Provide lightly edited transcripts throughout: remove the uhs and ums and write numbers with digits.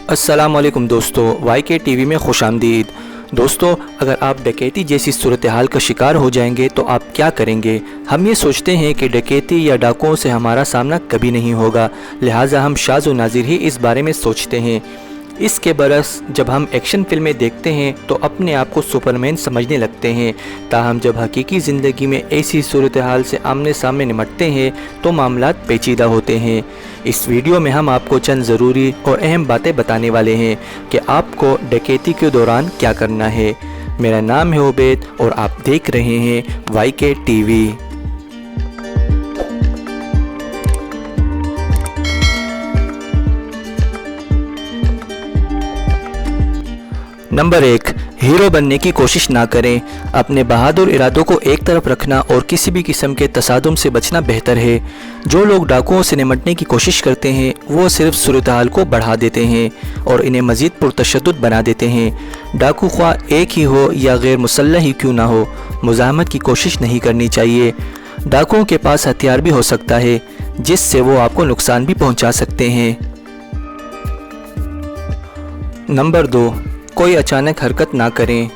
अस्सलाम वालेकुम दोस्तों, YK टीवी में खुश आमदीद। दोस्तों, अगर आप डकैती जैसी सूरत हाल का शिकार हो जाएंगे तो आप क्या करेंगे? हम ये सोचते हैं कि डकैती या डाकुओं से हमारा सामना कभी नहीं होगा, लिहाजा हम शाज़ व नाज़िर ही इस बारे में सोचते हैं। इसके बरस जब हम एक्शन फिल्में देखते हैं तो अपने आप को सुपरमैन समझने लगते हैं, ताहम जब हकीकी ज़िंदगी में ऐसी सूरत हाल से आमने सामने निमटते हैं तो मामलात पेचीदा होते हैं। इस वीडियो में हम आपको चंद ज़रूरी और अहम बातें बताने वाले हैं कि आपको डकैती के दौरान क्या करना है। मेरा नाम है उबैद और आप देख रहे हैं YK टीवी। नंबर 1, हीरो बनने की कोशिश ना करें। अपने बहादुर इरादों को एक तरफ रखना और किसी भी किस्म के तसादुम से बचना बेहतर है। जो लोग डाकुओं से निमटने की कोशिश करते हैं वो सिर्फ सूरत हाल को बढ़ा देते हैं और इन्हें मज़ीद पुरतशद्दुद बना देते हैं। डाकू ख्वाह एक ही हो या गैर मुसल्लह ही क्यों ना हो, मुज़ाहमत की कोशिश नहीं करनी चाहिए। डाकुओं के पास हथियार भी हो सकता है जिससे वो आपको नुकसान भी पहुँचा सकते हैं। नंबर 2, कोई अचानक हरकत ना करें।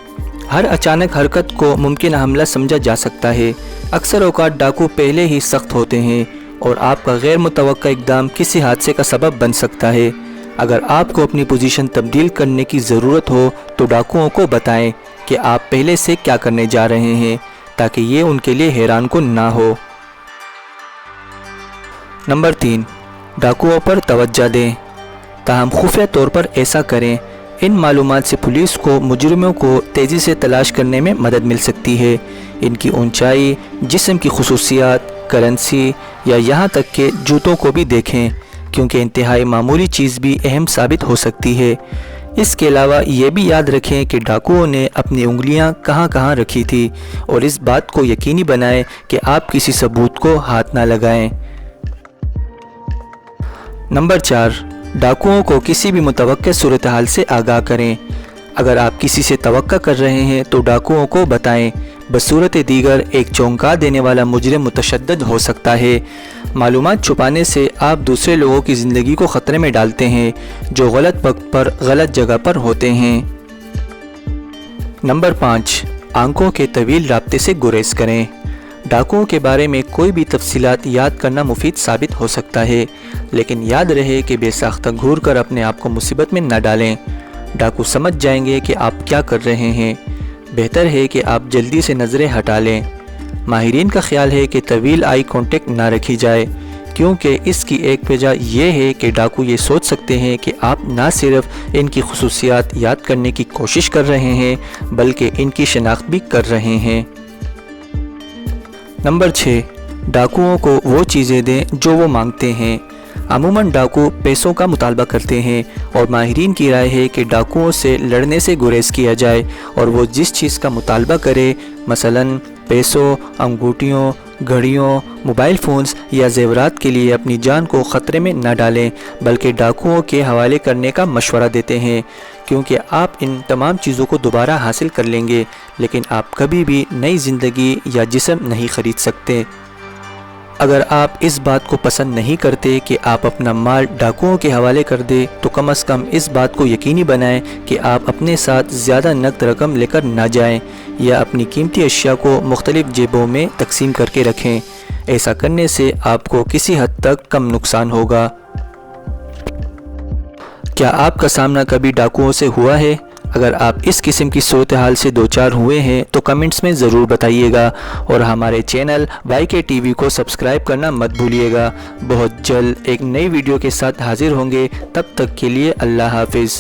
हर अचानक हरकत को मुमकिन हमला समझा जा सकता है। अक्सर औकात डाकू पहले ही सख्त होते हैं और आपका गैर मुतवक्का इक़दाम किसी हादसे का सबब बन सकता है। अगर आपको अपनी पोजीशन तब्दील करने की ज़रूरत हो तो डाकुओं को बताएं कि आप पहले से क्या करने जा रहे हैं, ताकि ये उनके लिए हैरान कुन ना हो। नंबर 3, डाकुओं पर तवज्जो दें, ताहम खुफिया तौर पर ऐसा करें। इन मालूमात से पुलिस को मुजरिमों को तेज़ी से तलाश करने में मदद मिल सकती है। इनकी ऊंचाई, जिस्म की खुसूसियात, करेंसी या यहाँ तक के जूतों को भी देखें, क्योंकि इंतहाई मामूली चीज़ भी अहम साबित हो सकती है। इसके अलावा ये भी याद रखें कि डाकुओं ने अपनी उंगलियां कहाँ कहाँ रखी थी और इस बात को यकीनी बनाएं कि आप किसी सबूत को हाथ ना लगाएं। नंबर 4, डाकुओं को किसी भी मुतवक्किल सूरत हाल से आगाह करें। अगर आप किसी से तवक्का कर रहे हैं तो डाकुओं को बताएं। बसूरत दीगर एक चौंका देने वाला मुजरिम मुतशद्दिद हो सकता है। मालूमात छुपाने से आप दूसरे लोगों की ज़िंदगी को ख़तरे में डालते हैं जो गलत वक्त पर गलत जगह पर होते हैं। नंबर 5, आंखों के तवील राब्ते से गुरेज करें। डाकुओं के बारे में कोई भी तफसीलात याद करना मुफीद साबित हो सकता है, लेकिन याद रहे कि बेसाख्ता घूर कर अपने आप को मुसीबत में न डालें। डाकू समझ जाएंगे कि आप क्या कर रहे हैं। बेहतर है कि आप जल्दी से नज़रें हटा लें। माहिरीन का ख्याल है कि तवील आई कांटेक्ट ना रखी जाए, क्योंकि इसकी एक वजह यह है कि डाकू ये सोच सकते हैं कि आप ना सिर्फ इनकी खुसूसियात याद करने की कोशिश कर रहे हैं बल्कि इनकी शनाख्त भी कर रहे हैं। नंबर 6, डाकुओं को वो चीज़ें दें जो वो मांगते हैं। अमूमन डाकू पैसों का मुतालबा करते हैं और माहिरीन की राय है कि डाकुओं से लड़ने से गुरेज किया जाए और वो जिस चीज़ का मुतालबा करे, मसलन पैसों, अंगूठियों, घड़ियों, मोबाइल फ़ोन्स या जेवरात के लिए अपनी जान को ख़तरे में न डालें, बल्कि डाकुओं के हवाले करने का मशवरा देते हैं, क्योंकि आप इन तमाम चीज़ों को दोबारा हासिल कर लेंगे, लेकिन आप कभी भी नई ज़िंदगी या जिस्म नहीं ख़रीद सकते। अगर आप इस बात को पसंद नहीं करते कि आप अपना माल डाकुओं के हवाले कर दे, तो कम से कम इस बात को यकीनी बनाएं कि आप अपने साथ ज़्यादा नकद रकम लेकर ना जाएं या अपनी कीमती अशिया को मुख्तलिफ जेबों में तकसीम करके रखें। ऐसा करने से आपको किसी हद तक कम नुकसान होगा। क्या आपका सामना कभी डाकुओं से हुआ है? अगर आप इस किस्म की सूरत हाल से दो चार हुए हैं तो कमेंट्स में ज़रूर बताइएगा और हमारे चैनल YK टीवी को सब्सक्राइब करना मत भूलिएगा। बहुत जल्द एक नई वीडियो के साथ हाजिर होंगे, तब तक के लिए अल्लाह हाफिज़।